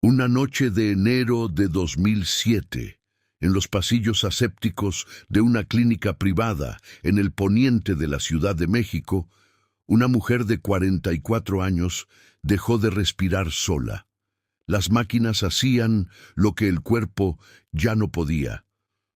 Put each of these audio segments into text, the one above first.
Una noche de enero de 2007, en los pasillos asépticos de una clínica privada en el poniente de la Ciudad de México, una mujer de 44 años dejó de respirar sola. Las máquinas hacían lo que el cuerpo ya no podía.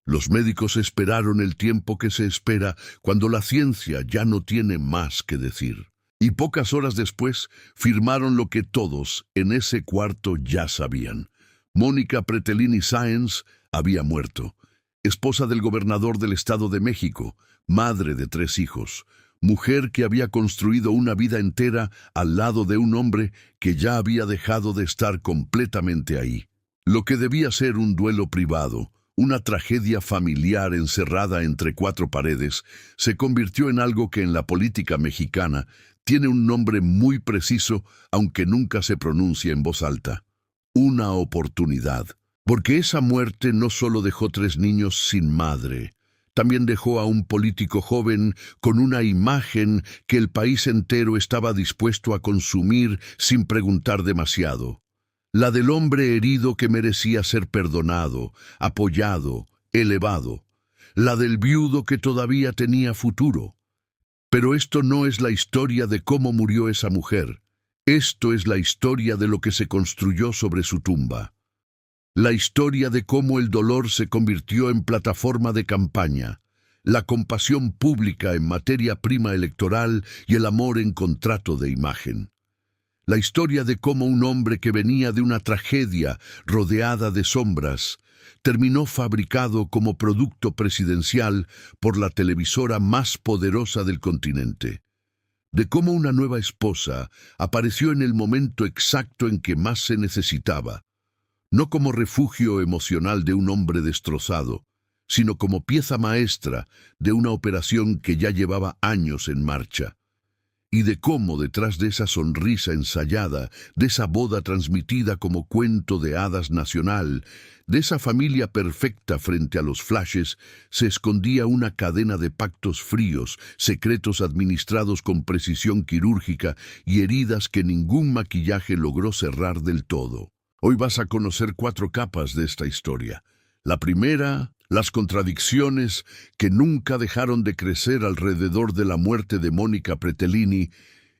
Los médicos esperaron el tiempo que se espera cuando la ciencia ya no tiene más que decir. Y pocas horas después firmaron lo que todos en ese cuarto ya sabían. Mónica Pretelini Sáenz había muerto, esposa del gobernador del Estado de México, madre de 3 hijos, mujer que había construido una vida entera al lado de un hombre que ya había dejado de estar completamente ahí. Lo que debía ser un duelo privado, una tragedia familiar encerrada entre 4 paredes, se convirtió en algo que en la política mexicana tiene un nombre muy preciso, aunque nunca se pronuncia en voz alta. Una oportunidad. Porque esa muerte no solo dejó 3 niños sin madre, también dejó a un político joven con una imagen que el país entero estaba dispuesto a consumir sin preguntar demasiado. La del hombre herido que merecía ser perdonado, apoyado, elevado. La del viudo que todavía tenía futuro. Pero esto no es la historia de cómo murió esa mujer. Esto es la historia de lo que se construyó sobre su tumba. La historia de cómo el dolor se convirtió en plataforma de campaña, la compasión pública en materia prima electoral y el amor en contrato de imagen. La historia de cómo un hombre que venía de una tragedia rodeada de sombras terminó fabricado como producto presidencial por la televisora más poderosa del continente. De cómo una nueva esposa apareció en el momento exacto en que más se necesitaba, no como refugio emocional de un hombre destrozado, sino como pieza maestra de una operación que ya llevaba años en marcha. Y de cómo detrás de esa sonrisa ensayada, de esa boda transmitida como cuento de hadas nacional, de esa familia perfecta frente a los flashes, se escondía una cadena de pactos fríos, secretos administrados con precisión quirúrgica y heridas que ningún maquillaje logró cerrar del todo. Hoy vas a conocer 4 capas de esta historia. La primera, las contradicciones que nunca dejaron de crecer alrededor de la muerte de Mónica Pretelini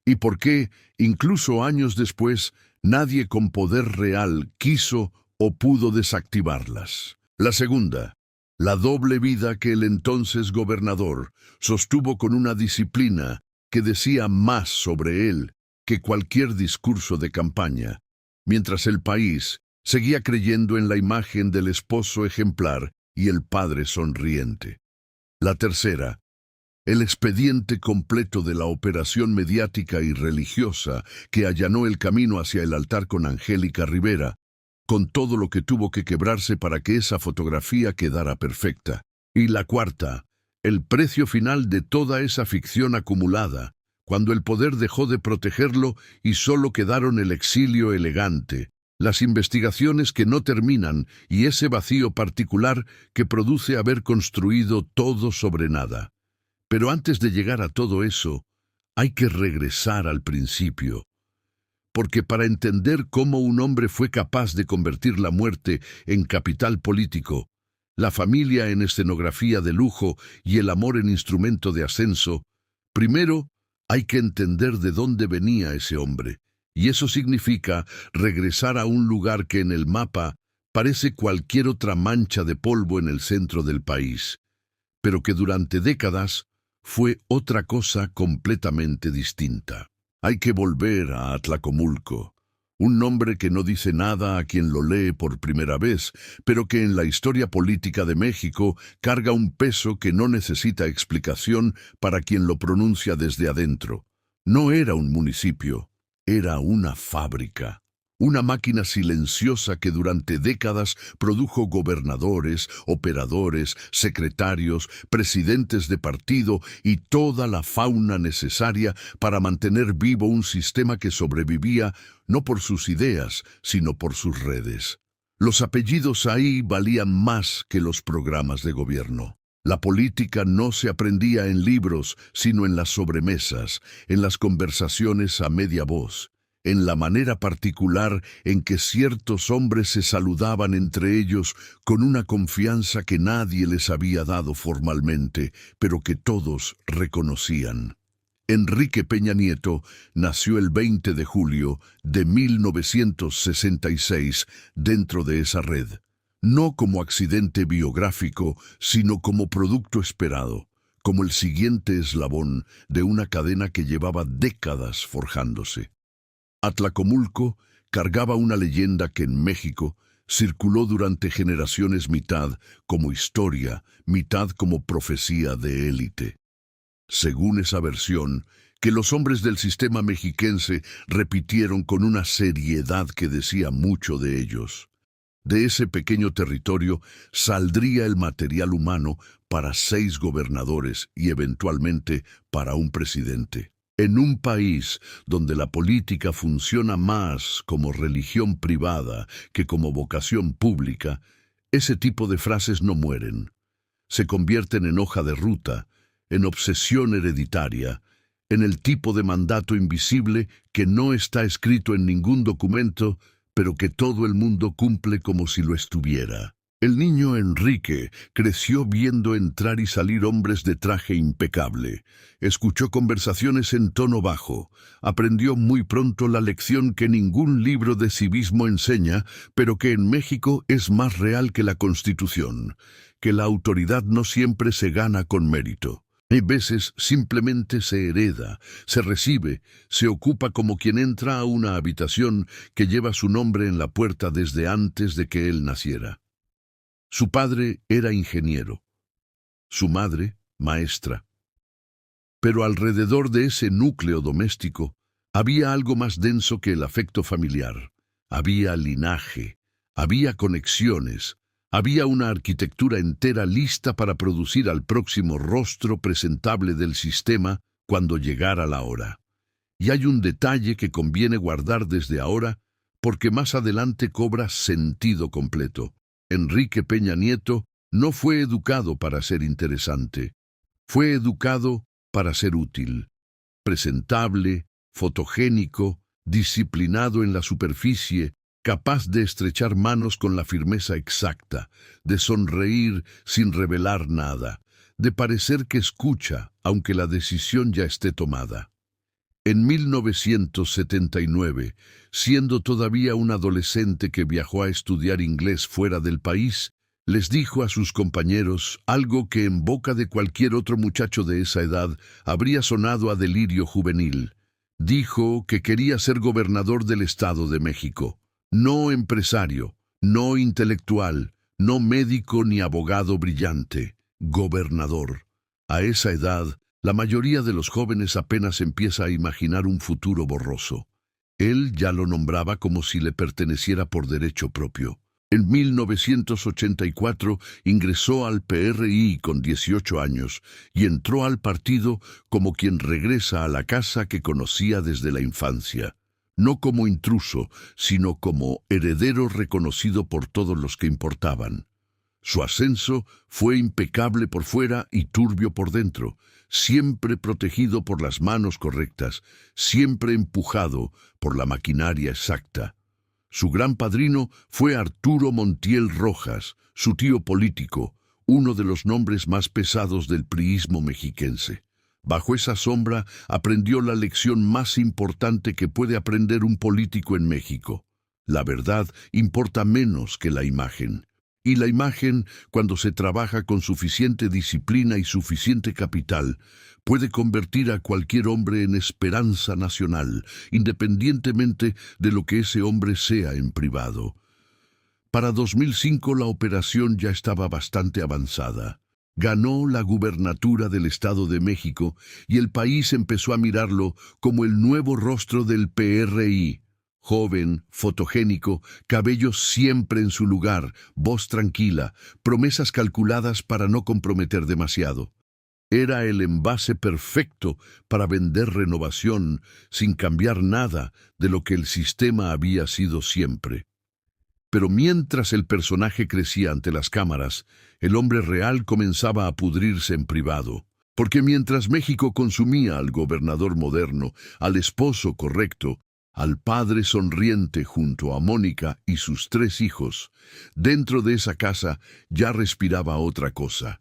y por qué, incluso años después, nadie con poder real quiso o pudo desactivarlas. La segunda, la doble vida que el entonces gobernador sostuvo con una disciplina que decía más sobre él que cualquier discurso de campaña, mientras el país seguía creyendo en la imagen del esposo ejemplar y el padre sonriente. La tercera, el expediente completo de la operación mediática y religiosa que allanó el camino hacia el altar con Angélica Rivera, con todo lo que tuvo que quebrarse para que esa fotografía quedara perfecta. Y la cuarta, el precio final de toda esa ficción acumulada, cuando el poder dejó de protegerlo y solo quedaron el exilio elegante, las investigaciones que no terminan y ese vacío particular que produce haber construido todo sobre nada. Pero antes de llegar a todo eso, hay que regresar al principio. Porque para entender cómo un hombre fue capaz de convertir la muerte en capital político, la familia en escenografía de lujo y el amor en instrumento de ascenso, primero hay que entender de dónde venía ese hombre. Y eso significa regresar a un lugar que en el mapa parece cualquier otra mancha de polvo en el centro del país, pero que durante décadas fue otra cosa completamente distinta. Hay que volver a Atlacomulco, un nombre que no dice nada a quien lo lee por primera vez, pero que en la historia política de México carga un peso que no necesita explicación para quien lo pronuncia desde adentro. No era un municipio. Era una fábrica, una máquina silenciosa que durante décadas produjo gobernadores, operadores, secretarios, presidentes de partido y toda la fauna necesaria para mantener vivo un sistema que sobrevivía no por sus ideas, sino por sus redes. Los apellidos ahí valían más que los programas de gobierno. La política no se aprendía en libros, sino en las sobremesas, en las conversaciones a media voz. en la manera particular en que ciertos hombres se saludaban entre ellos con una confianza que nadie les había dado formalmente, pero que todos reconocían. Enrique Peña Nieto nació el 20 de julio de 1966 dentro de esa red, no como accidente biográfico, sino como producto esperado, como el siguiente eslabón de una cadena que llevaba décadas forjándose. Atlacomulco cargaba una leyenda que en México circuló durante generaciones, mitad como historia, mitad como profecía de élite. Según esa versión, que los hombres del sistema mexiquense repitieron con una seriedad que decía mucho de ellos. De ese pequeño territorio saldría el material humano para 6 gobernadores y eventualmente para un presidente. En un país donde la política funciona más como religión privada que como vocación pública, ese tipo de frases no mueren. Se convierten en hoja de ruta, en obsesión hereditaria, en el tipo de mandato invisible que no está escrito en ningún documento, pero que todo el mundo cumple como si lo estuviera. El niño Enrique creció viendo entrar y salir hombres de traje impecable. Escuchó conversaciones en tono bajo. Aprendió muy pronto la lección que ningún libro de civismo enseña, pero que en México es más real que la Constitución, que la autoridad no siempre se gana con mérito. Hay veces simplemente se hereda, se recibe, se ocupa como quien entra a una habitación que lleva su nombre en la puerta desde antes de que él naciera. Su padre era ingeniero, su madre, maestra. Pero alrededor de ese núcleo doméstico había algo más denso que el afecto familiar. Había linaje, había conexiones, había una arquitectura entera lista para producir al próximo rostro presentable del sistema cuando llegara la hora. Y hay un detalle que conviene guardar desde ahora, porque más adelante cobra sentido completo. Enrique Peña Nieto no fue educado para ser interesante, fue educado para ser útil, presentable, fotogénico, disciplinado en la superficie, capaz de estrechar manos con la firmeza exacta, de sonreír sin revelar nada, de parecer que escucha, aunque la decisión ya esté tomada. En 1979, siendo todavía un adolescente que viajó a estudiar inglés fuera del país, les dijo a sus compañeros algo que en boca de cualquier otro muchacho de esa edad habría sonado a delirio juvenil. Dijo que quería ser gobernador del Estado de México, no empresario, no intelectual, no médico ni abogado brillante, gobernador. A esa edad, la mayoría de los jóvenes apenas empieza a imaginar un futuro borroso. Él ya lo nombraba como si le perteneciera por derecho propio. En 1984 ingresó al PRI con 18 años y entró al partido como quien regresa a la casa que conocía desde la infancia. No como intruso, sino como heredero reconocido por todos los que importaban. Su ascenso fue impecable por fuera y turbio por dentro, siempre protegido por las manos correctas, siempre empujado por la maquinaria exacta. Su gran padrino fue Arturo Montiel Rojas, su tío político, uno de los nombres más pesados del priismo mexiquense. Bajo esa sombra aprendió la lección más importante que puede aprender un político en México. La verdad importa menos que la imagen. Y la imagen, cuando se trabaja con suficiente disciplina y suficiente capital, puede convertir a cualquier hombre en esperanza nacional, independientemente de lo que ese hombre sea en privado. Para 2005 la operación ya estaba bastante avanzada. Ganó la gubernatura del Estado de México y el país empezó a mirarlo como el nuevo rostro del PRI. Joven, fotogénico, cabello siempre en su lugar, voz tranquila, promesas calculadas para no comprometer demasiado. Era el envase perfecto para vender renovación sin cambiar nada de lo que el sistema había sido siempre. Pero mientras el personaje crecía ante las cámaras, el hombre real comenzaba a pudrirse en privado. Porque mientras México consumía al gobernador moderno, al esposo correcto, al padre sonriente junto a Mónica y sus 3 hijos. Dentro de esa casa ya respiraba otra cosa: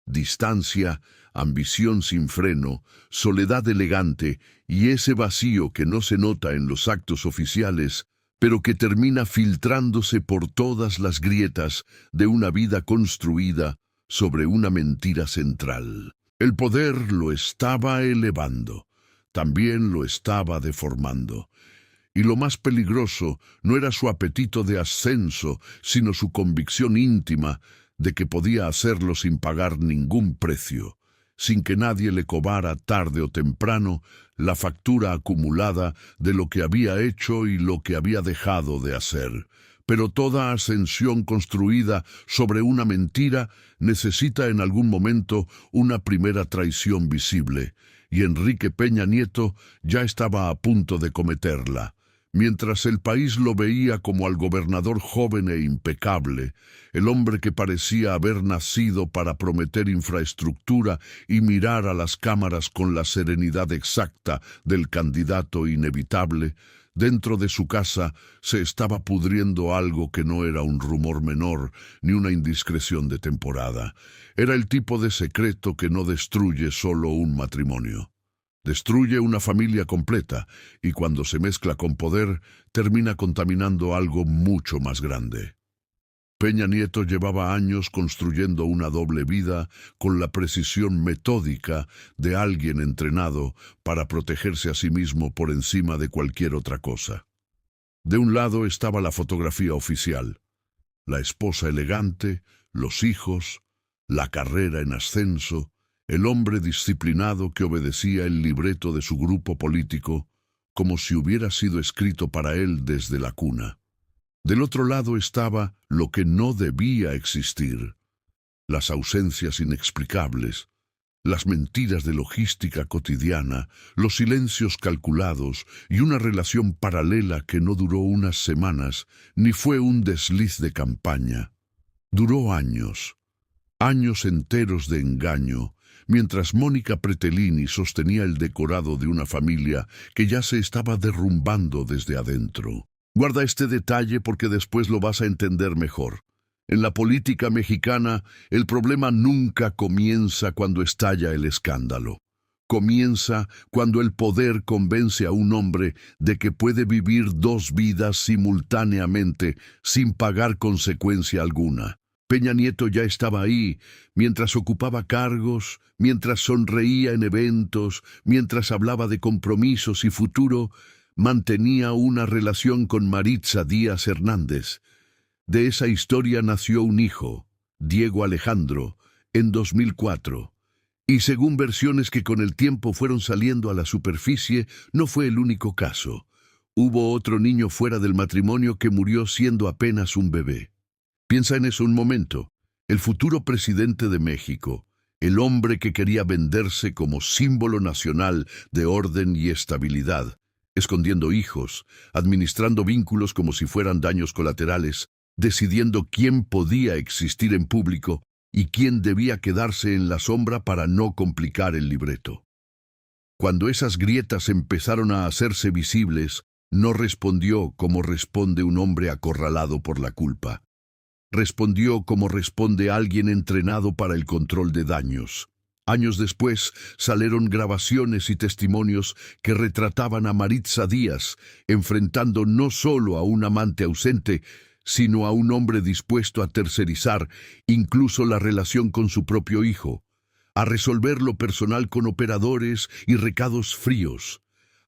distancia, ambición sin freno, soledad elegante y ese vacío que no se nota en los actos oficiales, pero que termina filtrándose por todas las grietas de una vida construida sobre una mentira central. El poder lo estaba elevando, también lo estaba deformando. Y lo más peligroso no era su apetito de ascenso, sino su convicción íntima de que podía hacerlo sin pagar ningún precio, sin que nadie le cobrara tarde o temprano la factura acumulada de lo que había hecho y lo que había dejado de hacer. Pero toda ascensión construida sobre una mentira necesita en algún momento una primera traición visible, y Enrique Peña Nieto ya estaba a punto de cometerla. Mientras el país lo veía como al gobernador joven e impecable, el hombre que parecía haber nacido para prometer infraestructura y mirar a las cámaras con la serenidad exacta del candidato inevitable, dentro de su casa se estaba pudriendo algo que no era un rumor menor ni una indiscreción de temporada. Era el tipo de secreto que no destruye solo un matrimonio. Destruye una familia completa y cuando se mezcla con poder, termina contaminando algo mucho más grande. Peña Nieto llevaba años construyendo una doble vida con la precisión metódica de alguien entrenado para protegerse a sí mismo por encima de cualquier otra cosa. De un lado estaba la fotografía oficial, la esposa elegante, los hijos, la carrera en ascenso, el hombre disciplinado que obedecía el libreto de su grupo político como si hubiera sido escrito para él desde la cuna. Del otro lado estaba lo que no debía existir: las ausencias inexplicables, las mentiras de logística cotidiana, los silencios calculados y una relación paralela que no duró unas semanas ni fue un desliz de campaña. Duró años, años enteros de engaño, mientras Mónica Pretelini sostenía el decorado de una familia que ya se estaba derrumbando desde adentro. Guarda este detalle porque después lo vas a entender mejor. En la política mexicana, el problema nunca comienza cuando estalla el escándalo. Comienza cuando el poder convence a un hombre de que puede vivir 2 vidas simultáneamente sin pagar consecuencia alguna. Peña Nieto ya estaba ahí, mientras ocupaba cargos, mientras sonreía en eventos, mientras hablaba de compromisos y futuro, mantenía una relación con Maritza Díaz Hernández. De esa historia nació un hijo, Diego Alejandro, en 2004. Y según versiones que con el tiempo fueron saliendo a la superficie, no fue el único caso. Hubo otro niño fuera del matrimonio que murió siendo apenas un bebé. Piensa en eso un momento. El futuro presidente de México, el hombre que quería venderse como símbolo nacional de orden y estabilidad, escondiendo hijos, administrando vínculos como si fueran daños colaterales, decidiendo quién podía existir en público y quién debía quedarse en la sombra para no complicar el libreto. Cuando esas grietas empezaron a hacerse visibles, no respondió como responde un hombre acorralado por la culpa. Respondió como responde alguien entrenado para el control de daños. Años después salieron grabaciones y testimonios que retrataban a Maritza Díaz enfrentando no solo a un amante ausente, sino a un hombre dispuesto a tercerizar incluso la relación con su propio hijo, a resolver lo personal con operadores y recados fríos,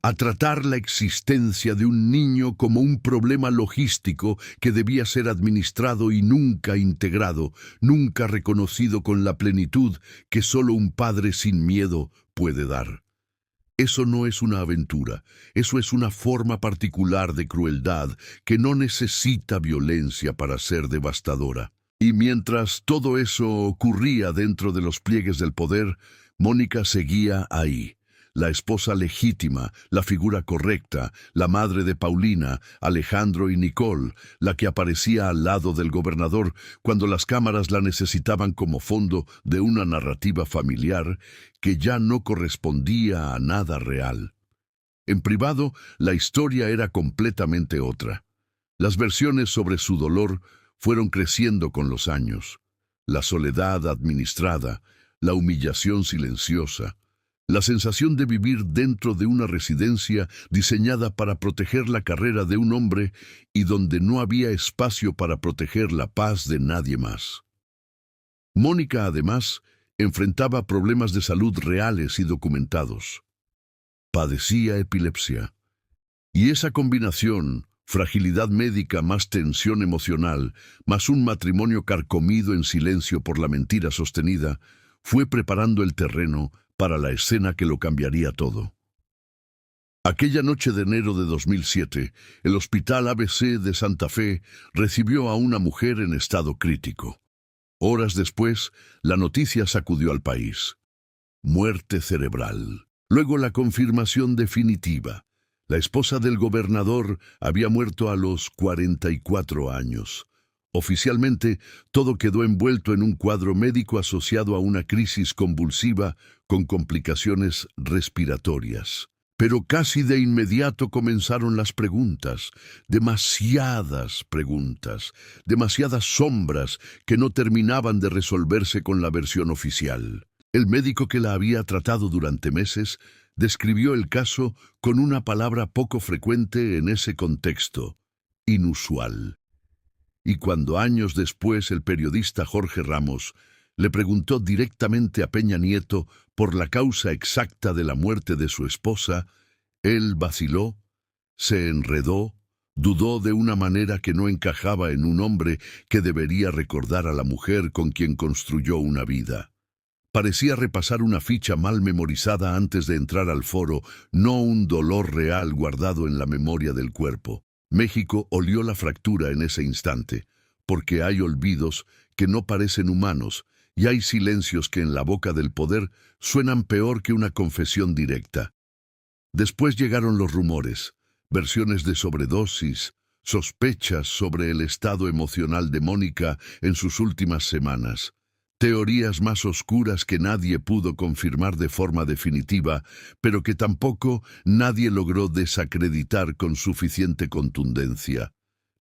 a tratar la existencia de un niño como un problema logístico que debía ser administrado y nunca integrado, nunca reconocido con la plenitud que solo un padre sin miedo puede dar. Eso no es una aventura, eso es una forma particular de crueldad que no necesita violencia para ser devastadora. Y mientras todo eso ocurría dentro de los pliegues del poder, Mónica seguía ahí. La esposa legítima, la figura correcta, la madre de Paulina, Alejandro y Nicole, la que aparecía al lado del gobernador cuando las cámaras la necesitaban como fondo de una narrativa familiar que ya no correspondía a nada real. En privado, la historia era completamente otra. Las versiones sobre su dolor fueron creciendo con los años. La soledad administrada, la humillación silenciosa, la sensación de vivir dentro de una residencia diseñada para proteger la carrera de un hombre y donde no había espacio para proteger la paz de nadie más. Mónica, además, enfrentaba problemas de salud reales y documentados. Padecía epilepsia. Y esa combinación, fragilidad médica más tensión emocional, más un matrimonio carcomido en silencio por la mentira sostenida, fue preparando el terreno para la escena que lo cambiaría todo. Aquella noche de enero de 2007, el Hospital ABC de Santa Fe recibió a una mujer en estado crítico. Horas después, la noticia sacudió al país. Muerte cerebral. Luego la confirmación definitiva. La esposa del gobernador había muerto a los 44 años. Oficialmente, todo quedó envuelto en un cuadro médico asociado a una crisis convulsiva con complicaciones respiratorias. Pero casi de inmediato comenzaron las preguntas, demasiadas preguntas, demasiadas sombras que no terminaban de resolverse con la versión oficial. El médico que la había tratado durante meses describió el caso con una palabra poco frecuente en ese contexto: inusual. Y cuando años después el periodista Jorge Ramos le preguntó directamente a Peña Nieto por la causa exacta de la muerte de su esposa, él vaciló, se enredó, dudó de una manera que no encajaba en un hombre que debería recordar a la mujer con quien construyó una vida. Parecía repasar una ficha mal memorizada antes de entrar al foro, no un dolor real guardado en la memoria del cuerpo. México olió la fractura en ese instante, porque hay olvidos que no parecen humanos y hay silencios que en la boca del poder suenan peor que una confesión directa. Después llegaron los rumores, versiones de sobredosis, sospechas sobre el estado emocional de Mónica en sus últimas semanas. Teorías más oscuras que nadie pudo confirmar de forma definitiva, pero que tampoco nadie logró desacreditar con suficiente contundencia.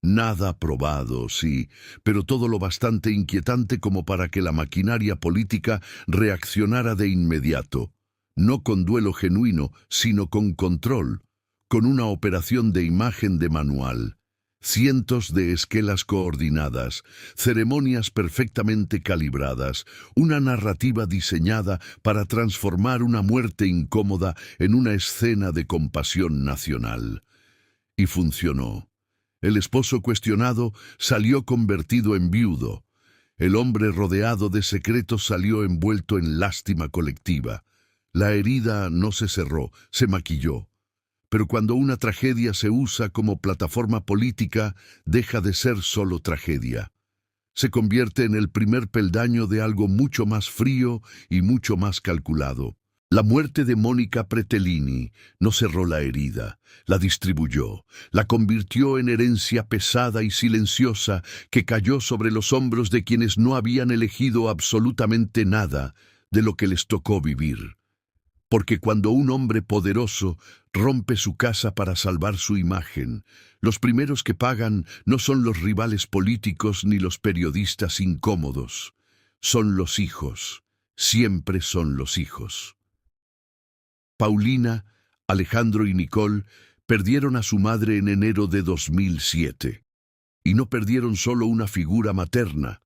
Nada probado, sí, pero todo lo bastante inquietante como para que la maquinaria política reaccionara de inmediato, no con duelo genuino, sino con control, con una operación de imagen de manual. Cientos de esquelas coordinadas, ceremonias perfectamente calibradas, una narrativa diseñada para transformar una muerte incómoda en una escena de compasión nacional. Y funcionó. El esposo cuestionado salió convertido en viudo. El hombre rodeado de secretos salió envuelto en lástima colectiva. La herida no se cerró, se maquilló. Pero cuando una tragedia se usa como plataforma política, deja de ser solo tragedia. Se convierte en el primer peldaño de algo mucho más frío y mucho más calculado. La muerte de Mónica Pretelini no cerró la herida, la distribuyó, la convirtió en herencia pesada y silenciosa que cayó sobre los hombros de quienes no habían elegido absolutamente nada de lo que les tocó vivir. Porque cuando un hombre poderoso rompe su casa para salvar su imagen, los primeros que pagan no son los rivales políticos ni los periodistas incómodos. Son los hijos. Siempre son los hijos. Paulina, Alejandro y Nicole perdieron a su madre en enero de 2007. Y no perdieron solo una figura materna.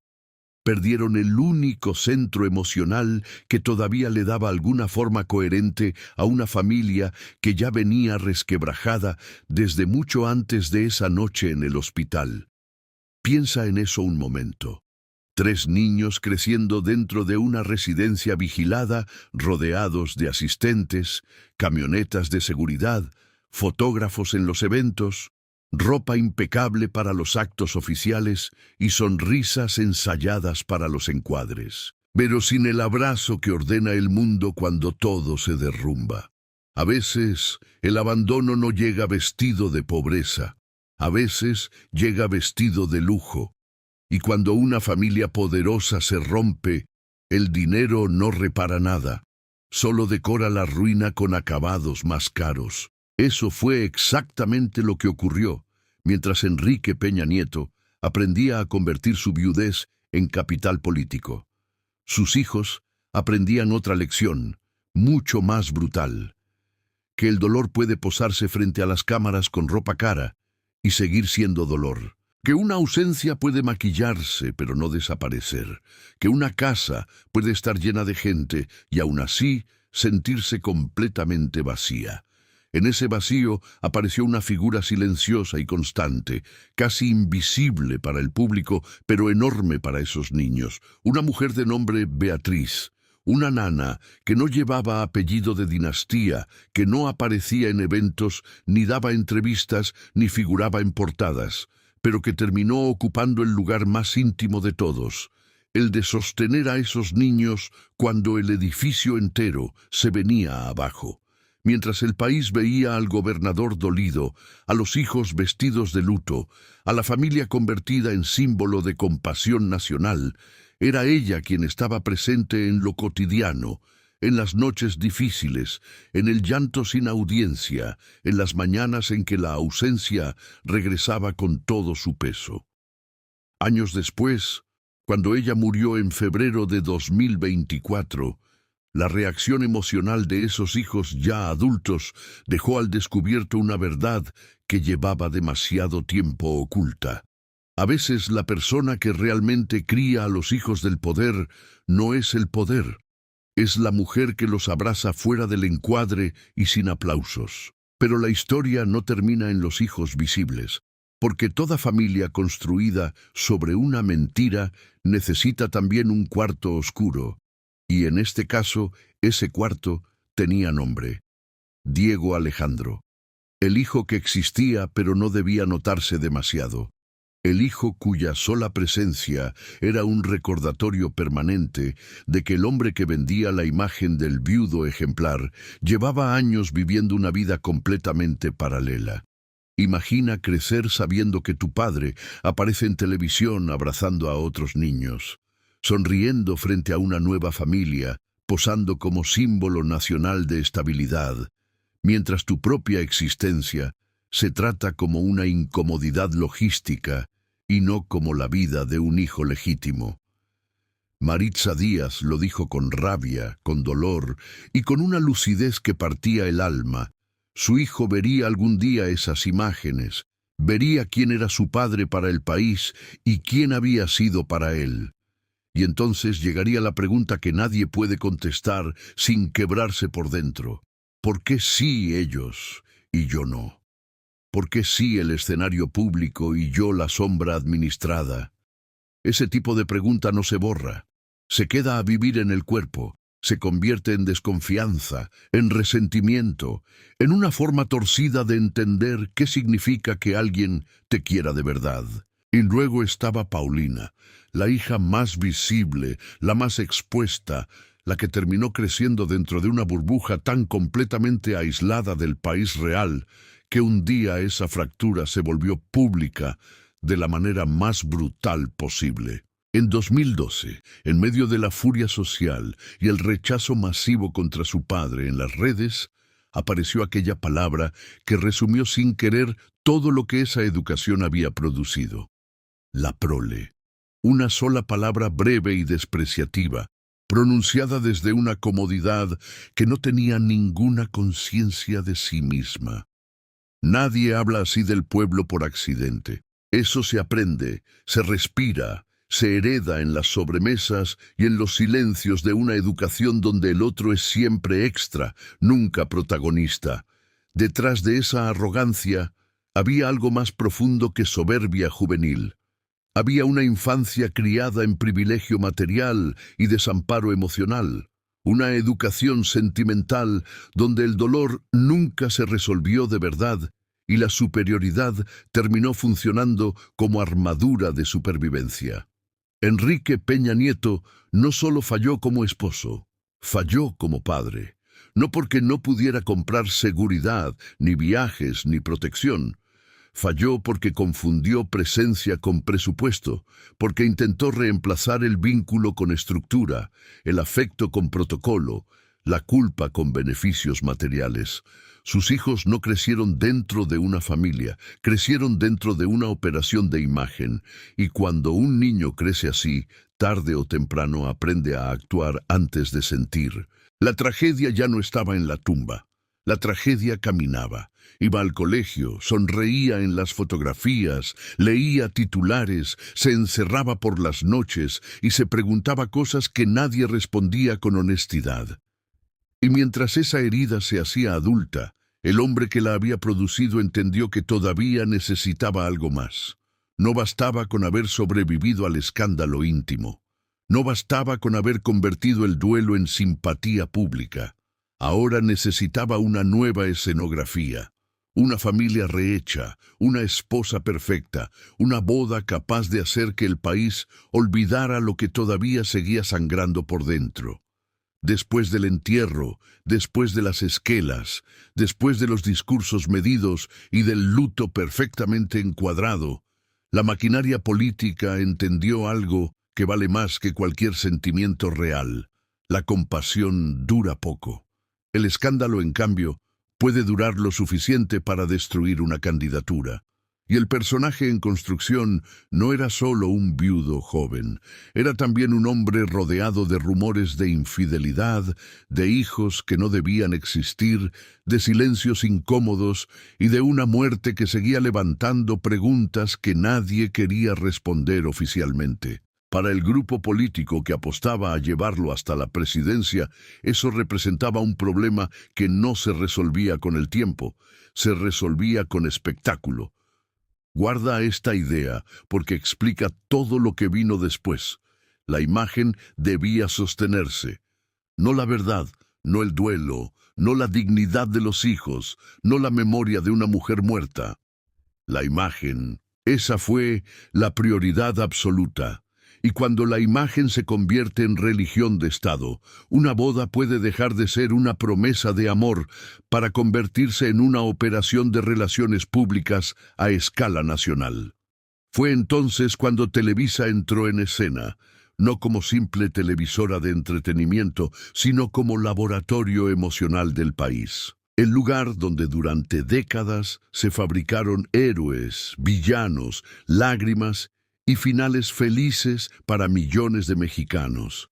Perdieron el único centro emocional que todavía le daba alguna forma coherente a una familia que ya venía resquebrajada desde mucho antes de esa noche en el hospital. Piensa en eso un momento. 3 niños creciendo dentro de una residencia vigilada, rodeados de asistentes, camionetas de seguridad, fotógrafos en los eventos, ropa impecable para los actos oficiales y sonrisas ensayadas para los encuadres, pero sin el abrazo que ordena el mundo cuando todo se derrumba. A veces, el abandono no llega vestido de pobreza, a veces llega vestido de lujo, y cuando una familia poderosa se rompe, el dinero no repara nada, solo decora la ruina con acabados más caros. Eso fue exactamente lo que ocurrió, mientras Enrique Peña Nieto aprendía a convertir su viudez en capital político. Sus hijos aprendían otra lección, mucho más brutal, que el dolor puede posarse frente a las cámaras con ropa cara y seguir siendo dolor. Que una ausencia puede maquillarse pero no desaparecer. Que una casa puede estar llena de gente y aún así sentirse completamente vacía. En ese vacío apareció una figura silenciosa y constante, casi invisible para el público, pero enorme para esos niños. Una mujer de nombre Beatriz. Una nana que no llevaba apellido de dinastía, que no aparecía en eventos, ni daba entrevistas, ni figuraba en portadas, pero que terminó ocupando el lugar más íntimo de todos, el de sostener a esos niños cuando el edificio entero se venía abajo. Mientras el país veía al gobernador dolido, a los hijos vestidos de luto, a la familia convertida en símbolo de compasión nacional, era ella quien estaba presente en lo cotidiano, en las noches difíciles, en el llanto sin audiencia, en las mañanas en que la ausencia regresaba con todo su peso. Años después, cuando ella murió en febrero de 2024, la reacción emocional de esos hijos ya adultos dejó al descubierto una verdad que llevaba demasiado tiempo oculta. A veces la persona que realmente cría a los hijos del poder no es el poder, es la mujer que los abraza fuera del encuadre y sin aplausos. Pero la historia no termina en los hijos visibles, porque toda familia construida sobre una mentira necesita también un cuarto oscuro. Y en este caso, ese cuarto tenía nombre: Diego Alejandro. El hijo que existía pero no debía notarse demasiado. El hijo cuya sola presencia era un recordatorio permanente de que el hombre que vendía la imagen del viudo ejemplar llevaba años viviendo una vida completamente paralela. Imagina crecer sabiendo que tu padre aparece en televisión abrazando a otros niños, sonriendo frente a una nueva familia, posando como símbolo nacional de estabilidad, mientras tu propia existencia se trata como una incomodidad logística y no como la vida de un hijo legítimo. Maritza Díaz lo dijo con rabia, con dolor y con una lucidez que partía el alma. Su hijo vería algún día esas imágenes, vería quién era su padre para el país y quién había sido para él. Y entonces llegaría la pregunta que nadie puede contestar sin quebrarse por dentro. ¿Por qué sí ellos y yo no? ¿Por qué sí el escenario público y yo la sombra administrada? Ese tipo de pregunta no se borra. Se queda a vivir en el cuerpo, se convierte en desconfianza, en resentimiento, en una forma torcida de entender qué significa que alguien te quiera de verdad. Y luego estaba Paulina, la hija más visible, la más expuesta, la que terminó creciendo dentro de una burbuja tan completamente aislada del país real, que un día esa fractura se volvió pública de la manera más brutal posible. En 2012, en medio de la furia social y el rechazo masivo contra su padre en las redes, apareció aquella palabra que resumió sin querer todo lo que esa educación había producido: la prole. Una sola palabra breve y despreciativa, pronunciada desde una comodidad que no tenía ninguna conciencia de sí misma. Nadie habla así del pueblo por accidente. Eso se aprende, se respira, se hereda en las sobremesas y en los silencios de una educación donde el otro es siempre extra, nunca protagonista. Detrás de esa arrogancia había algo más profundo que soberbia juvenil. Había una infancia criada en privilegio material y desamparo emocional. Una educación sentimental donde el dolor nunca se resolvió de verdad y la superioridad terminó funcionando como armadura de supervivencia. Enrique Peña Nieto no solo falló como esposo, falló como padre. No porque no pudiera comprar seguridad, ni viajes, ni protección. Falló porque confundió presencia con presupuesto, porque intentó reemplazar el vínculo con estructura, el afecto con protocolo, la culpa con beneficios materiales. Sus hijos no crecieron dentro de una familia, crecieron dentro de una operación de imagen, y cuando un niño crece así, tarde o temprano aprende a actuar antes de sentir. La tragedia ya no estaba en la tumba. La tragedia caminaba. Iba al colegio, sonreía en las fotografías, leía titulares, se encerraba por las noches y se preguntaba cosas que nadie respondía con honestidad. Y mientras esa herida se hacía adulta, el hombre que la había producido entendió que todavía necesitaba algo más. No bastaba con haber sobrevivido al escándalo íntimo. No bastaba con haber convertido el duelo en simpatía pública. Ahora necesitaba una nueva escenografía. Una familia rehecha, una esposa perfecta, una boda capaz de hacer que el país olvidara lo que todavía seguía sangrando por dentro. Después del entierro, después de las esquelas, después de los discursos medidos y del luto perfectamente encuadrado, la maquinaria política entendió algo que vale más que cualquier sentimiento real. La compasión dura poco. El escándalo, en cambio, puede durar lo suficiente para destruir una candidatura. Y el personaje en construcción no era solo un viudo joven, era también un hombre rodeado de rumores de infidelidad, de hijos que no debían existir, de silencios incómodos y de una muerte que seguía levantando preguntas que nadie quería responder oficialmente. Para el grupo político que apostaba a llevarlo hasta la presidencia, eso representaba un problema que no se resolvía con el tiempo, se resolvía con espectáculo. Guarda esta idea porque explica todo lo que vino después. La imagen debía sostenerse. No la verdad, no el duelo, no la dignidad de los hijos, no la memoria de una mujer muerta. La imagen, esa fue la prioridad absoluta. Y cuando la imagen se convierte en religión de Estado, una boda puede dejar de ser una promesa de amor para convertirse en una operación de relaciones públicas a escala nacional. Fue entonces cuando Televisa entró en escena, no como simple televisora de entretenimiento, sino como laboratorio emocional del país. El lugar donde durante décadas se fabricaron héroes, villanos, lágrimas y finales felices para millones de mexicanos.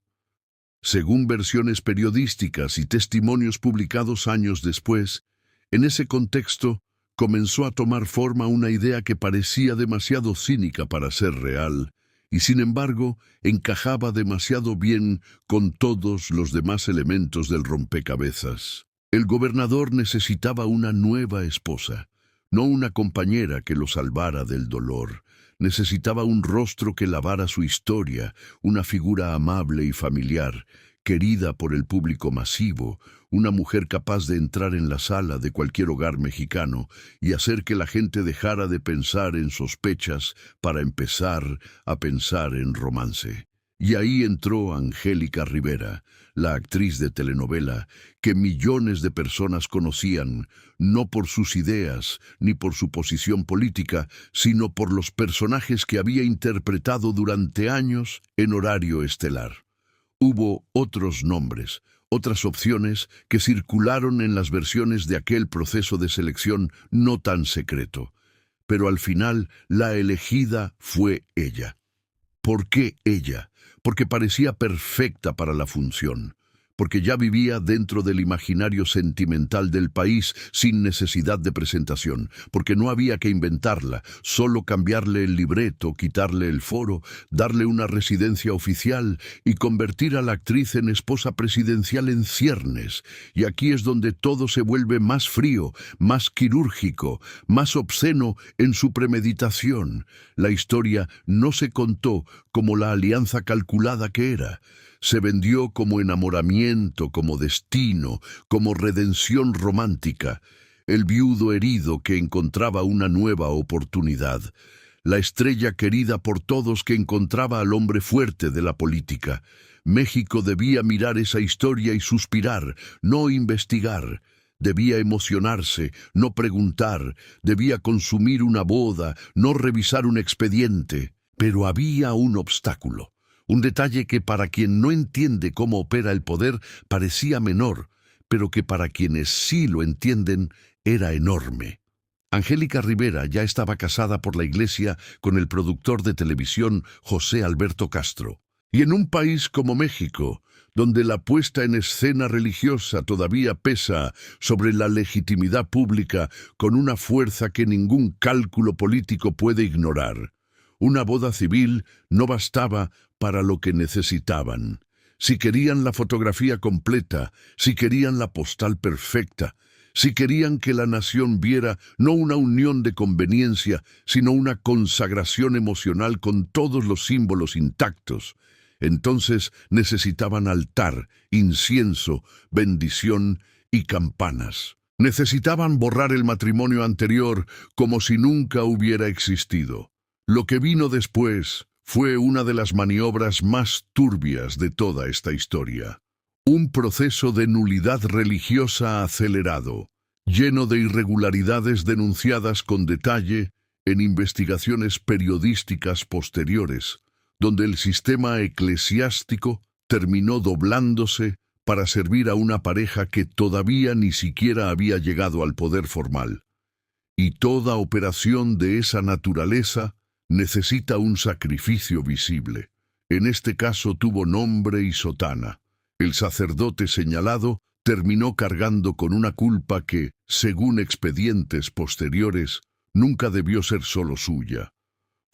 Según versiones periodísticas y testimonios publicados años después, en ese contexto comenzó a tomar forma una idea que parecía demasiado cínica para ser real, y sin embargo encajaba demasiado bien con todos los demás elementos del rompecabezas. El gobernador necesitaba una nueva esposa, no una compañera que lo salvara del dolor. Necesitaba un rostro que lavara su historia, una figura amable y familiar, querida por el público masivo, una mujer capaz de entrar en la sala de cualquier hogar mexicano y hacer que la gente dejara de pensar en sospechas para empezar a pensar en romance. Y ahí entró Angélica Rivera, la actriz de telenovela que millones de personas conocían, no por sus ideas ni por su posición política, sino por los personajes que había interpretado durante años en horario estelar. Hubo otros nombres, otras opciones que circularon en las versiones de aquel proceso de selección no tan secreto. Pero al final la elegida fue ella. ¿Por qué ella? Porque parecía perfecta para la función, porque ya vivía dentro del imaginario sentimental del país sin necesidad de presentación, porque no había que inventarla, solo cambiarle el libreto, quitarle el foro, darle una residencia oficial y convertir a la actriz en esposa presidencial en ciernes. Y aquí es donde todo se vuelve más frío, más quirúrgico, más obsceno en su premeditación. La historia no se contó como la alianza calculada que era. Se vendió como enamoramiento, como destino, como redención romántica. El viudo herido que encontraba una nueva oportunidad. La estrella querida por todos que encontraba al hombre fuerte de la política. México debía mirar esa historia y suspirar, no investigar. Debía emocionarse, no preguntar. Debía consumir una boda, no revisar un expediente. Pero había un obstáculo Un detalle que para quien no entiende cómo opera el poder parecía menor, pero que para quienes sí lo entienden era enorme. Angélica Rivera ya estaba casada por la Iglesia con el productor de televisión José Alberto Castro. Y en un país como México, donde la puesta en escena religiosa todavía pesa sobre la legitimidad pública con una fuerza que ningún cálculo político puede ignorar, una boda civil no bastaba para lo que necesitaban. Si querían la fotografía completa, si querían la postal perfecta, si querían que la nación viera no una unión de conveniencia, sino una consagración emocional con todos los símbolos intactos, entonces necesitaban altar, incienso, bendición y campanas. Necesitaban borrar el matrimonio anterior como si nunca hubiera existido. Lo que vino después fue una de las maniobras más turbias de toda esta historia. Un proceso de nulidad religiosa acelerado, lleno de irregularidades denunciadas con detalle en investigaciones periodísticas posteriores, donde el sistema eclesiástico terminó doblándose para servir a una pareja que todavía ni siquiera había llegado al poder formal. Y toda operación de esa naturaleza necesita un sacrificio visible. En este caso tuvo nombre y sotana. El sacerdote señalado terminó cargando con una culpa que, según expedientes posteriores, nunca debió ser solo suya.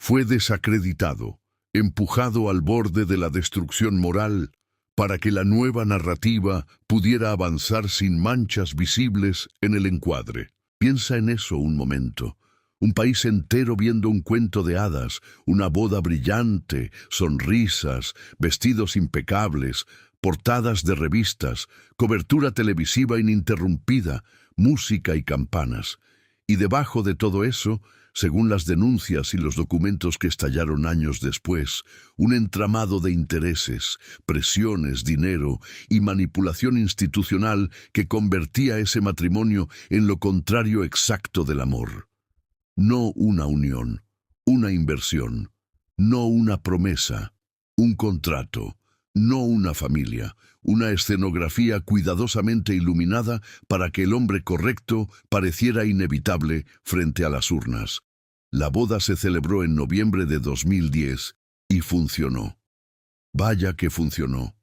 Fue desacreditado, empujado al borde de la destrucción moral, para que la nueva narrativa pudiera avanzar sin manchas visibles en el encuadre. Piensa en eso un momento. Un país entero viendo un cuento de hadas, una boda brillante, sonrisas, vestidos impecables, portadas de revistas, cobertura televisiva ininterrumpida, música y campanas. Y debajo de todo eso, según las denuncias y los documentos que estallaron años después, un entramado de intereses, presiones, dinero y manipulación institucional que convertía ese matrimonio en lo contrario exacto del amor. No una unión, una inversión, no una promesa, un contrato, no una familia, una escenografía cuidadosamente iluminada para que el hombre correcto pareciera inevitable frente a las urnas. La boda se celebró en noviembre de 2010 y funcionó. Vaya que funcionó.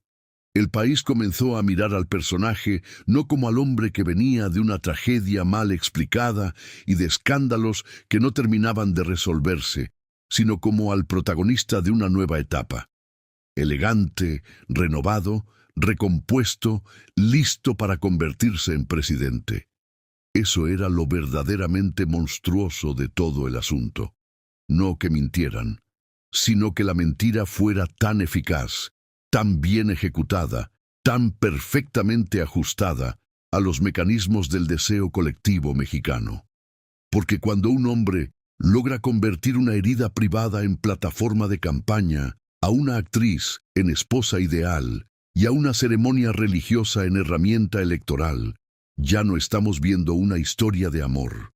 El país comenzó a mirar al personaje no como al hombre que venía de una tragedia mal explicada y de escándalos que no terminaban de resolverse, sino como al protagonista de una nueva etapa. Elegante, renovado, recompuesto, listo para convertirse en presidente. Eso era lo verdaderamente monstruoso de todo el asunto. No que mintieran, sino que la mentira fuera tan eficaz, tan bien ejecutada, tan perfectamente ajustada a los mecanismos del deseo colectivo mexicano. Porque cuando un hombre logra convertir una herida privada en plataforma de campaña, a una actriz en esposa ideal y a una ceremonia religiosa en herramienta electoral, ya no estamos viendo una historia de amor.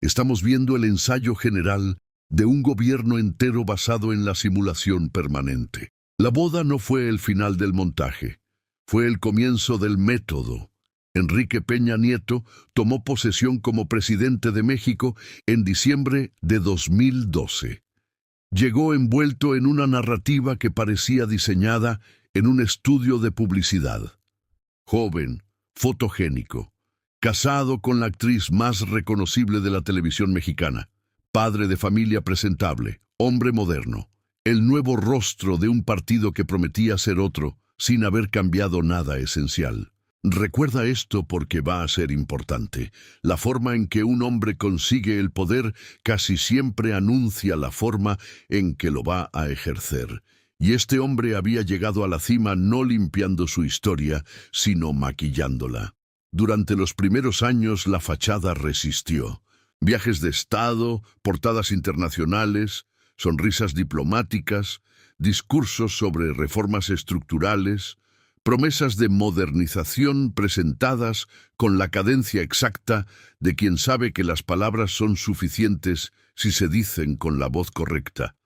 Estamos viendo el ensayo general de un gobierno entero basado en la simulación permanente. La boda no fue el final del montaje, fue el comienzo del método. Enrique Peña Nieto tomó posesión como presidente de México en diciembre de 2012. Llegó envuelto en una narrativa que parecía diseñada en un estudio de publicidad. Joven, fotogénico, casado con la actriz más reconocible de la televisión mexicana, padre de familia presentable, hombre moderno, el nuevo rostro de un partido que prometía ser otro, sin haber cambiado nada esencial. Recuerda esto porque va a ser importante. La forma en que un hombre consigue el poder casi siempre anuncia la forma en que lo va a ejercer. Y este hombre había llegado a la cima no limpiando su historia, sino maquillándola. Durante los primeros años la fachada resistió. Viajes de Estado, portadas internacionales, sonrisas diplomáticas, discursos sobre reformas estructurales, promesas de modernización presentadas con la cadencia exacta de quien sabe que las palabras son suficientes si se dicen con la voz correcta.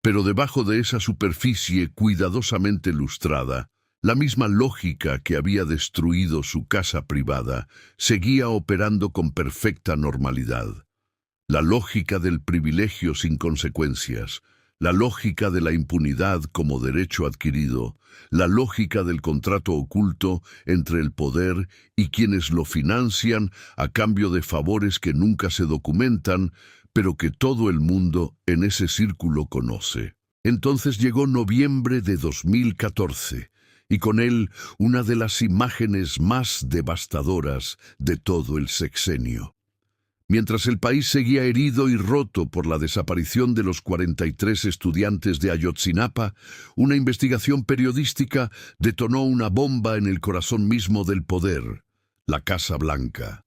Pero debajo de esa superficie cuidadosamente lustrada, la misma lógica que había destruido su casa privada seguía operando con perfecta normalidad. La lógica del privilegio sin consecuencias, la lógica de la impunidad como derecho adquirido, la lógica del contrato oculto entre el poder y quienes lo financian a cambio de favores que nunca se documentan, pero que todo el mundo en ese círculo conoce. Entonces llegó noviembre de 2014, y con él una de las imágenes más devastadoras de todo el sexenio. Mientras el país seguía herido y roto por la desaparición de los 43 estudiantes de Ayotzinapa, una investigación periodística detonó una bomba en el corazón mismo del poder, la Casa Blanca.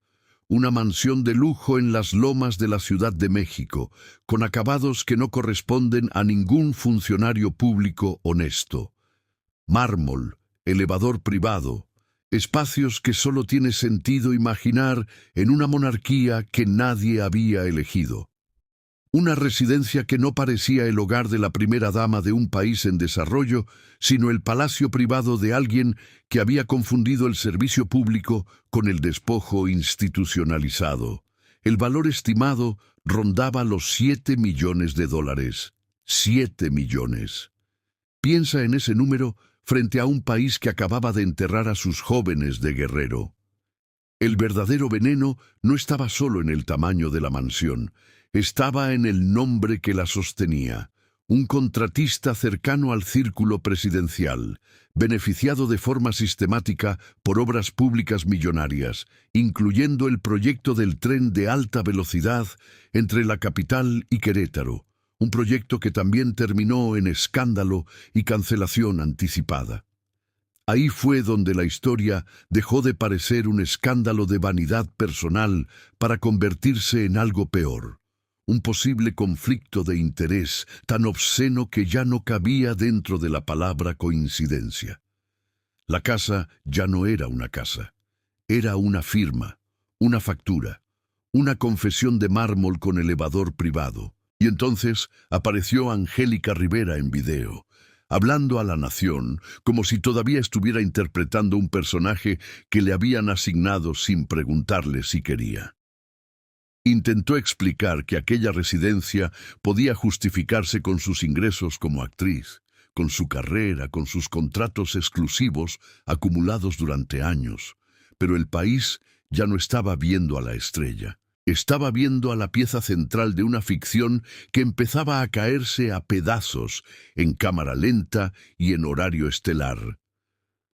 Una mansión de lujo en las lomas de la Ciudad de México, con acabados que no corresponden a ningún funcionario público honesto. Mármol, elevador privado, espacios que solo tiene sentido imaginar en una monarquía que nadie había elegido. Una residencia que no parecía el hogar de la primera dama de un país en desarrollo, sino el palacio privado de alguien que había confundido el servicio público con el despojo institucionalizado. El valor estimado rondaba los 7 millones de dólares. 7 millones. Piensa en ese número frente a un país que acababa de enterrar a sus jóvenes de guerrero. El verdadero veneno no estaba solo en el tamaño de la mansión, estaba en el nombre que la sostenía. Un contratista cercano al círculo presidencial, beneficiado de forma sistemática por obras públicas millonarias, incluyendo el proyecto del tren de alta velocidad entre la capital y Querétaro, un proyecto que también terminó en escándalo y cancelación anticipada. Ahí fue donde la historia dejó de parecer un escándalo de vanidad personal para convertirse en algo peor, un posible conflicto de interés tan obsceno que ya no cabía dentro de la palabra coincidencia. La casa ya no era una casa, era una firma, una factura, una confesión de mármol con elevador privado. Y entonces apareció Angélica Rivera en video, hablando a la nación como si todavía estuviera interpretando un personaje que le habían asignado sin preguntarle si quería. Intentó explicar que aquella residencia podía justificarse con sus ingresos como actriz, con su carrera, con sus contratos exclusivos acumulados durante años, pero el país ya no estaba viendo a la estrella. Estaba viendo a la pieza central de una ficción que empezaba a caerse a pedazos en cámara lenta y en horario estelar.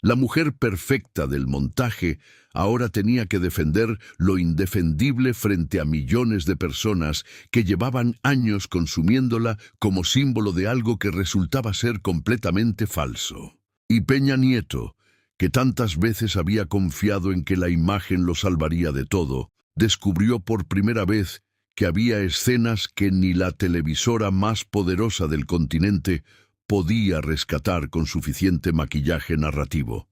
La mujer perfecta del montaje ahora tenía que defender lo indefendible frente a millones de personas que llevaban años consumiéndola como símbolo de algo que resultaba ser completamente falso. Y Peña Nieto, que tantas veces había confiado en que la imagen lo salvaría de todo, descubrió por primera vez que había escenas que ni la televisora más poderosa del continente podía rescatar con suficiente maquillaje narrativo.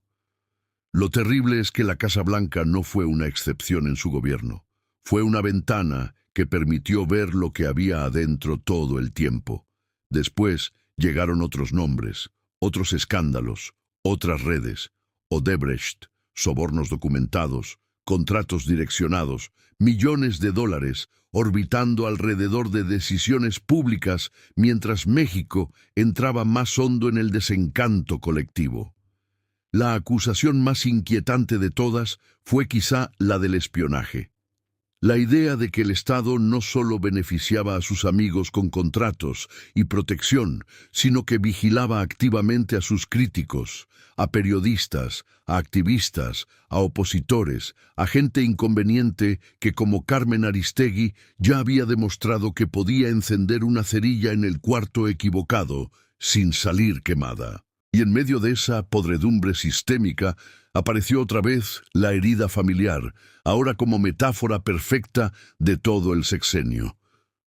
Lo terrible es que la Casa Blanca no fue una excepción en su gobierno. Fue una ventana que permitió ver lo que había adentro todo el tiempo. Después llegaron otros nombres, otros escándalos, otras redes, Odebrecht, sobornos documentados, contratos direccionados, millones de dólares orbitando alrededor de decisiones públicas mientras México entraba más hondo en el desencanto colectivo. La acusación más inquietante de todas fue quizá la del espionaje. La idea de que el Estado no solo beneficiaba a sus amigos con contratos y protección, sino que vigilaba activamente a sus críticos, a periodistas, a activistas, a opositores, a gente inconveniente que, como Carmen Aristegui, ya había demostrado que podía encender una cerilla en el cuarto equivocado sin salir quemada. Y en medio de esa podredumbre sistémica apareció otra vez la herida familiar, ahora como metáfora perfecta de todo el sexenio.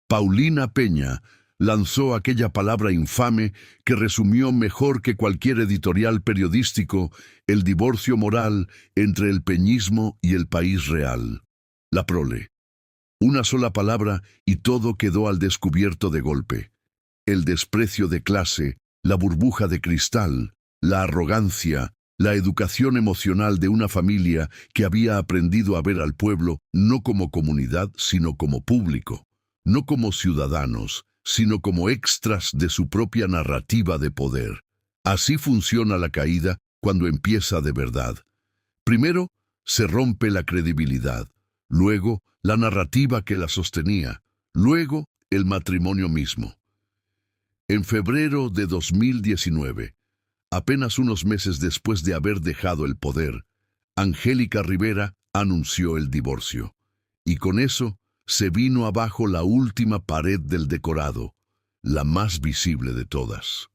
Paulina Peña lanzó aquella palabra infame que resumió mejor que cualquier editorial periodístico el divorcio moral entre el peñismo y el país real. La prole. Una sola palabra y todo quedó al descubierto de golpe. el desprecio de clase, la burbuja de cristal, la arrogancia, la educación emocional de una familia que había aprendido a ver al pueblo no como comunidad, sino como público, no como ciudadanos, sino como extras de su propia narrativa de poder. Así funciona la caída cuando empieza de verdad. Primero, se rompe la credibilidad, luego, la narrativa que la sostenía, luego, el matrimonio mismo. En febrero de 2019, apenas unos meses después de haber dejado el poder, Angélica Rivera anunció el divorcio. Y con eso se vino abajo la última pared del decorado, la más visible de todas.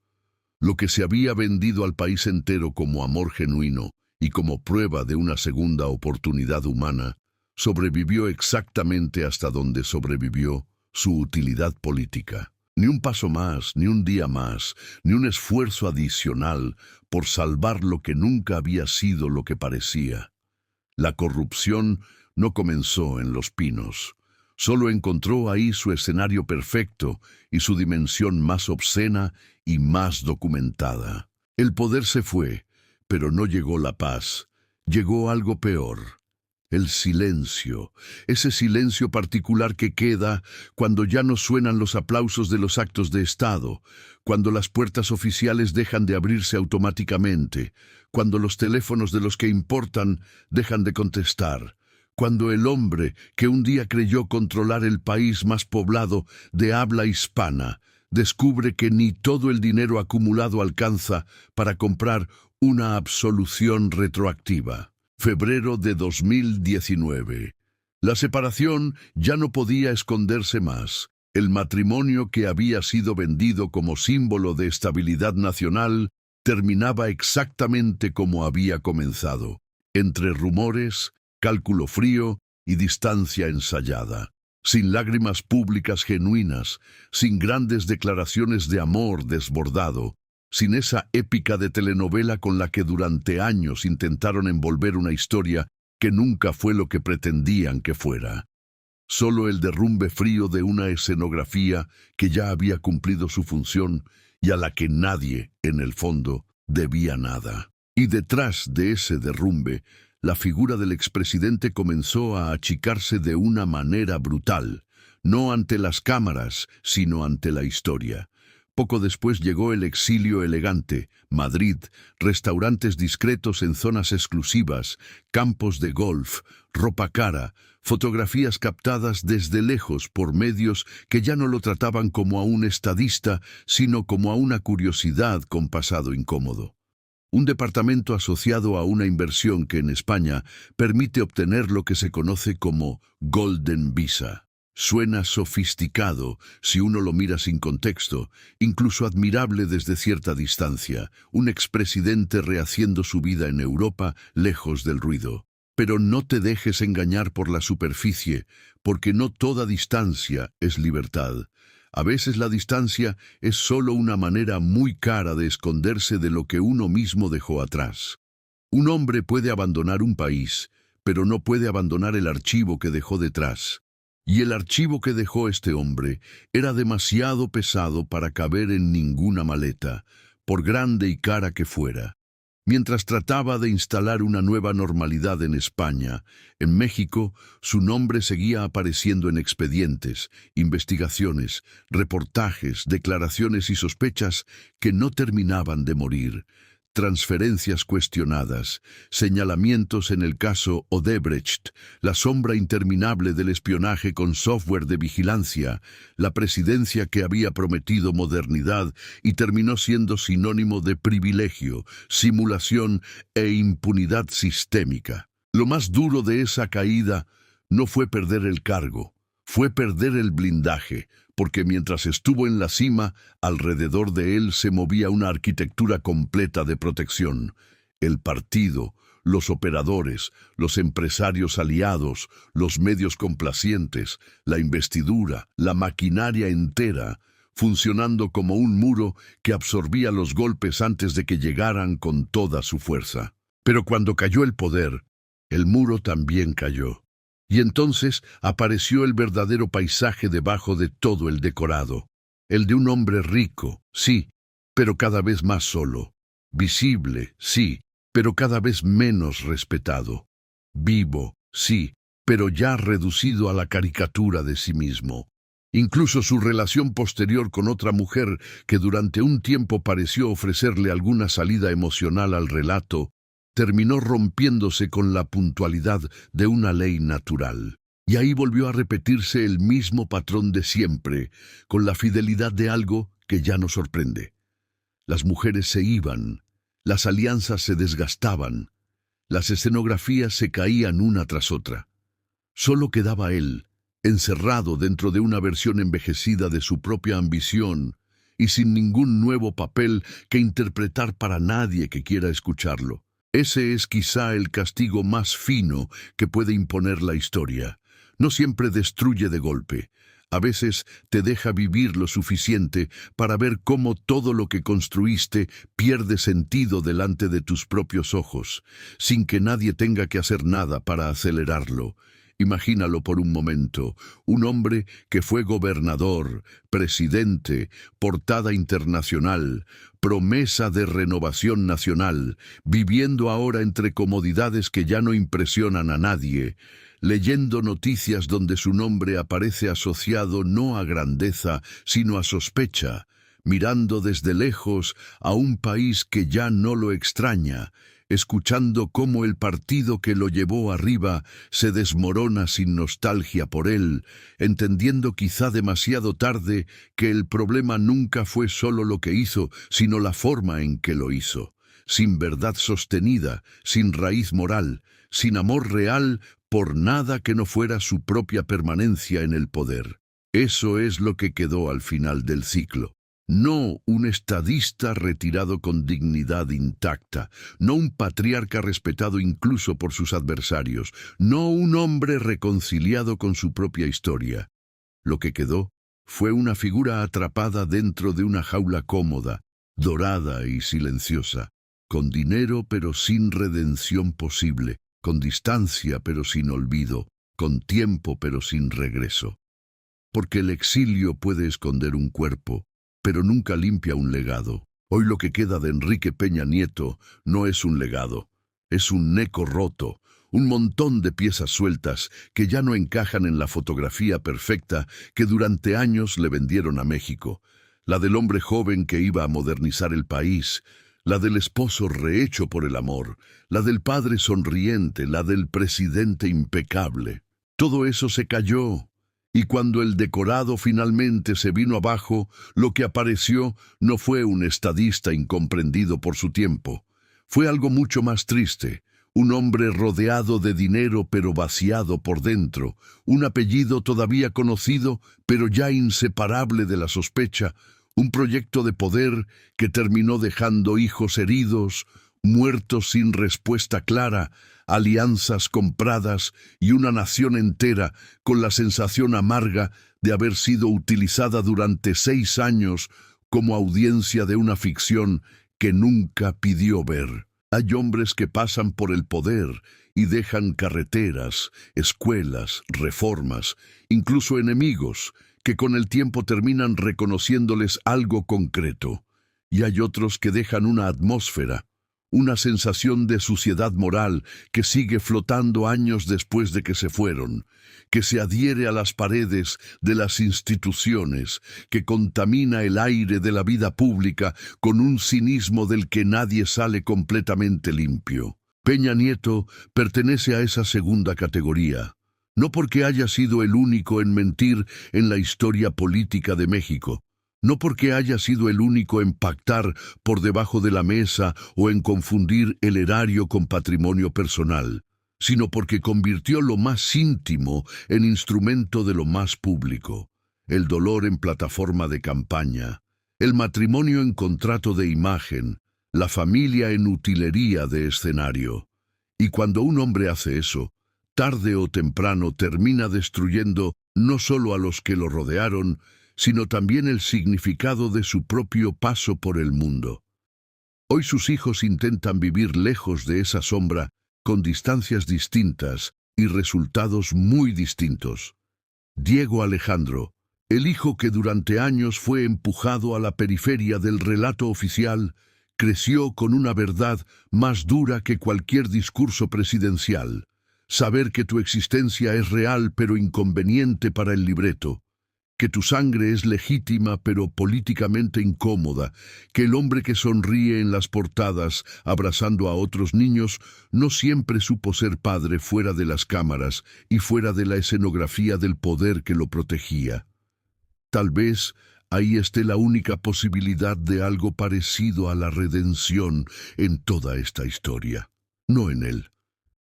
Lo que se había vendido al país entero como amor genuino y como prueba de una segunda oportunidad humana, sobrevivió exactamente hasta donde sobrevivió su utilidad política. Ni un paso más, ni un día más, ni un esfuerzo adicional por salvar lo que nunca había sido lo que parecía. La corrupción no comenzó en Los Pinos. Solo encontró ahí su escenario perfecto y su dimensión más obscena y más documentada. El poder se fue, pero no llegó la paz. Llegó algo peor. El silencio, ese silencio particular que queda cuando ya no suenan los aplausos de los actos de Estado, cuando las puertas oficiales dejan de abrirse automáticamente, cuando los teléfonos de los que importan dejan de contestar, cuando el hombre que un día creyó controlar el país más poblado de habla hispana descubre que ni todo el dinero acumulado alcanza para comprar una absolución retroactiva. Febrero de 2019. La separación ya no podía esconderse más. El matrimonio que había sido vendido como símbolo de estabilidad nacional terminaba exactamente como había comenzado, entre rumores, cálculo frío y distancia ensayada, sin lágrimas públicas genuinas, sin grandes declaraciones de amor desbordado, sin esa épica de telenovela con la que durante años intentaron envolver una historia que nunca fue lo que pretendían que fuera. Solo el derrumbe frío de una escenografía que ya había cumplido su función y a la que nadie, en el fondo, debía nada. Y detrás de ese derrumbe, la figura del expresidente comenzó a achicarse de una manera brutal, no ante las cámaras, sino ante la historia. Poco después llegó el exilio elegante, Madrid, restaurantes discretos en zonas exclusivas, campos de golf, ropa cara, fotografías captadas desde lejos por medios que ya no lo trataban como a un estadista, sino como a una curiosidad con pasado incómodo. Un departamento asociado a una inversión que en España permite obtener lo que se conoce como Golden Visa. Suena sofisticado si uno lo mira sin contexto, incluso admirable desde cierta distancia, un expresidente rehaciendo su vida en Europa lejos del ruido. Pero no te dejes engañar por la superficie, porque no toda distancia es libertad. A veces la distancia es solo una manera muy cara de esconderse de lo que uno mismo dejó atrás. Un hombre puede abandonar un país, pero no puede abandonar el archivo que dejó detrás. Y el archivo que dejó este hombre era demasiado pesado para caber en ninguna maleta, por grande y cara que fuera. Mientras trataba de instalar una nueva normalidad en España, en México, su nombre seguía apareciendo en expedientes, investigaciones, reportajes, declaraciones y sospechas que no terminaban de morir. Transferencias cuestionadas, señalamientos en el caso Odebrecht, la sombra interminable del espionaje con software de vigilancia, la presidencia que había prometido modernidad y terminó siendo sinónimo de privilegio, simulación e impunidad sistémica. Lo más duro de esa caída no fue perder el cargo, fue perder el blindaje, porque mientras estuvo en la cima, alrededor de él se movía una arquitectura completa de protección. El partido, los operadores, los empresarios aliados, los medios complacientes, la investidura, la maquinaria entera, funcionando como un muro que absorbía los golpes antes de que llegaran con toda su fuerza. Pero cuando cayó el poder, el muro también cayó. Y entonces apareció el verdadero paisaje debajo de todo el decorado. el de un hombre rico, sí, pero cada vez más solo. Visible, sí, pero cada vez menos respetado. Vivo, sí, pero ya reducido a la caricatura de sí mismo. Incluso su relación posterior con otra mujer que durante un tiempo pareció ofrecerle alguna salida emocional al relato, terminó rompiéndose con la puntualidad de una ley natural. Y ahí volvió a repetirse el mismo patrón de siempre, con la fidelidad de algo que ya no sorprende. Las mujeres se iban, las alianzas se desgastaban, las escenografías se caían una tras otra. Solo quedaba él, encerrado dentro de una versión envejecida de su propia ambición y sin ningún nuevo papel que interpretar para nadie que quiera escucharlo. Ese es quizá el castigo más fino que puede imponer la historia. No siempre destruye de golpe. A veces te deja vivir lo suficiente para ver cómo todo lo que construiste pierde sentido delante de tus propios ojos, sin que nadie tenga que hacer nada para acelerarlo. Imagínalo por un momento, un hombre que fue gobernador, presidente, portada internacional, promesa de renovación nacional, viviendo ahora entre comodidades que ya no impresionan a nadie, leyendo noticias donde su nombre aparece asociado no a grandeza, sino a sospecha, mirando desde lejos a un país que ya no lo extraña, escuchando cómo el partido que lo llevó arriba se desmorona sin nostalgia por él, entendiendo quizá demasiado tarde que el problema nunca fue solo lo que hizo, sino la forma en que lo hizo, sin verdad sostenida, sin raíz moral, sin amor real, por nada que no fuera su propia permanencia en el poder. Eso es lo que quedó al final del ciclo. No un estadista retirado con dignidad intacta, no un patriarca respetado incluso por sus adversarios, no un hombre reconciliado con su propia historia. Lo que quedó fue una figura atrapada dentro de una jaula cómoda, dorada y silenciosa, con dinero pero sin redención posible, con distancia pero sin olvido, con tiempo pero sin regreso. Porque el exilio puede esconder un cuerpo, pero nunca limpia un legado. Hoy lo que queda de Enrique Peña Nieto no es un legado, es un neco roto, un montón de piezas sueltas que ya no encajan en la fotografía perfecta que durante años le vendieron a México. La del hombre joven que iba a modernizar el país, la del esposo rehecho por el amor, la del padre sonriente, la del presidente impecable. Todo eso se cayó. Y cuando el decorado finalmente se vino abajo, lo que apareció no fue un estadista incomprendido por su tiempo. Fue algo mucho más triste, un hombre rodeado de dinero pero vaciado por dentro, un apellido todavía conocido pero ya inseparable de la sospecha, un proyecto de poder que terminó dejando hijos heridos, muertos sin respuesta clara, alianzas compradas y una nación entera con la sensación amarga de haber sido utilizada durante 6 años como audiencia de una ficción que nunca pidió ver. Hay hombres que pasan por el poder y dejan carreteras, escuelas, reformas, incluso enemigos, que con el tiempo terminan reconociéndoles algo concreto. Y hay otros que dejan una atmósfera, una sensación de suciedad moral que sigue flotando años después de que se fueron, que se adhiere a las paredes de las instituciones, que contamina el aire de la vida pública con un cinismo del que nadie sale completamente limpio. Peña Nieto pertenece a esa segunda categoría, no porque haya sido el único en mentir en la historia política de México, no porque haya sido el único en pactar por debajo de la mesa o en confundir el erario con patrimonio personal, sino porque convirtió lo más íntimo en instrumento de lo más público, el dolor en plataforma de campaña, el matrimonio en contrato de imagen, la familia en utilería de escenario. Y cuando un hombre hace eso, tarde o temprano termina destruyendo no solo a los que lo rodearon, sino también el significado de su propio paso por el mundo. Hoy sus hijos intentan vivir lejos de esa sombra, con distancias distintas y resultados muy distintos. Diego Alejandro, El hijo que durante años fue empujado a la periferia del relato oficial, creció con una verdad más dura que cualquier discurso presidencial. Saber que tu existencia es real pero inconveniente para el libreto, que tu sangre es legítima pero políticamente incómoda, que el hombre que sonríe en las portadas abrazando a otros niños no siempre supo ser padre fuera de las cámaras y fuera de la escenografía del poder que lo protegía. Tal vez ahí esté la única posibilidad de algo parecido a la redención en toda esta historia. No en él,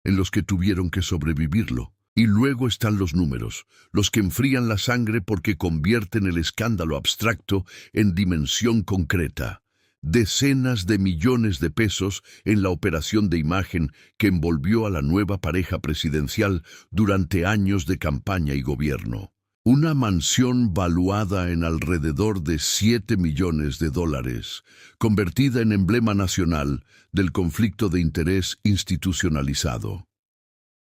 en los que tuvieron que sobrevivirlo. Y luego están los números, los que enfrían la sangre porque convierten el escándalo abstracto en dimensión concreta. Decenas de millones de pesos en la operación de imagen que envolvió a la nueva pareja presidencial durante años de campaña y gobierno. Una mansión valuada en alrededor de $7 millones, convertida en emblema nacional del conflicto de interés institucionalizado.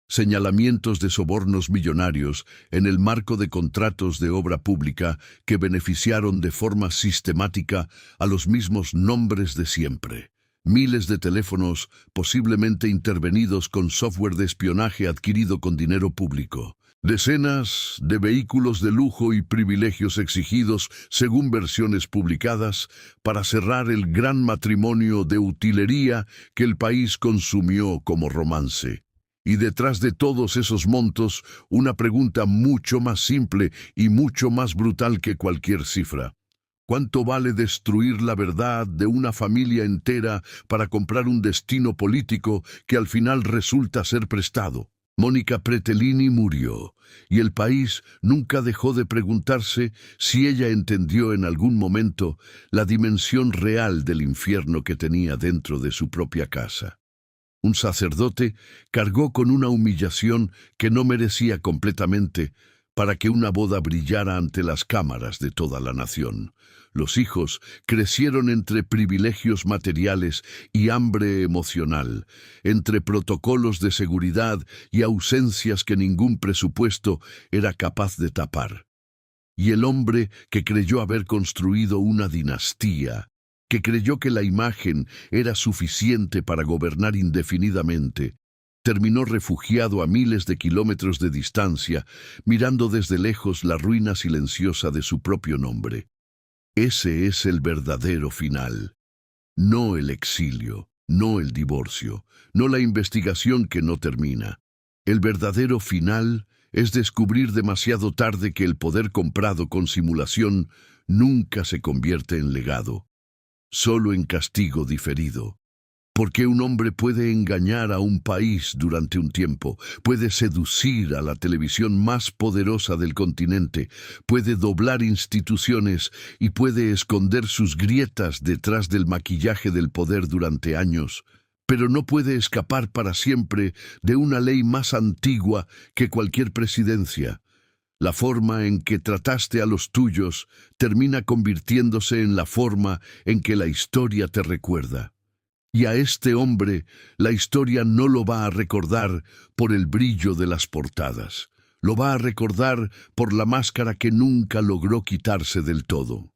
Señalamientos de sobornos millonarios en el marco de contratos de obra pública que beneficiaron de forma sistemática a los mismos nombres de siempre. Miles de teléfonos posiblemente intervenidos con software de espionaje adquirido con dinero público. Decenas de vehículos de lujo y privilegios exigidos, según versiones publicadas, para cerrar el gran matrimonio de utilería que el país consumió como romance. Y detrás de todos esos montos, una pregunta mucho más simple y mucho más brutal que cualquier cifra. ¿Cuánto vale destruir la verdad de una familia entera para comprar un destino político que al final resulta ser prestado? Mónica Pretelini murió, y el país nunca dejó de preguntarse si ella entendió en algún momento la dimensión real del infierno que tenía dentro de su propia casa. Un sacerdote cargó con una humillación que no merecía completamente para que una boda brillara ante las cámaras de toda la nación. Los hijos crecieron entre privilegios materiales y hambre emocional, entre protocolos de seguridad y ausencias que ningún presupuesto era capaz de tapar. Y el hombre que creyó haber construido una dinastía, que creyó que la imagen era suficiente para gobernar indefinidamente, terminó refugiado a miles de kilómetros de distancia, mirando desde lejos la ruina silenciosa de su propio nombre. Ese es el verdadero final. No el exilio, no el divorcio, no la investigación que no termina. El verdadero final es descubrir demasiado tarde que el poder comprado con simulación nunca se convierte en legado, solo en castigo diferido. Porque un hombre puede engañar a un país durante un tiempo, puede seducir a la televisión más poderosa del continente, puede doblar instituciones y puede esconder sus grietas detrás del maquillaje del poder durante años, pero no puede escapar para siempre de una ley más antigua que cualquier presidencia. La forma en que trataste a los tuyos termina convirtiéndose en la forma en que la historia te recuerda. Y a este hombre la historia no lo va a recordar por el brillo de las portadas. Lo va a recordar por la máscara que nunca logró quitarse del todo.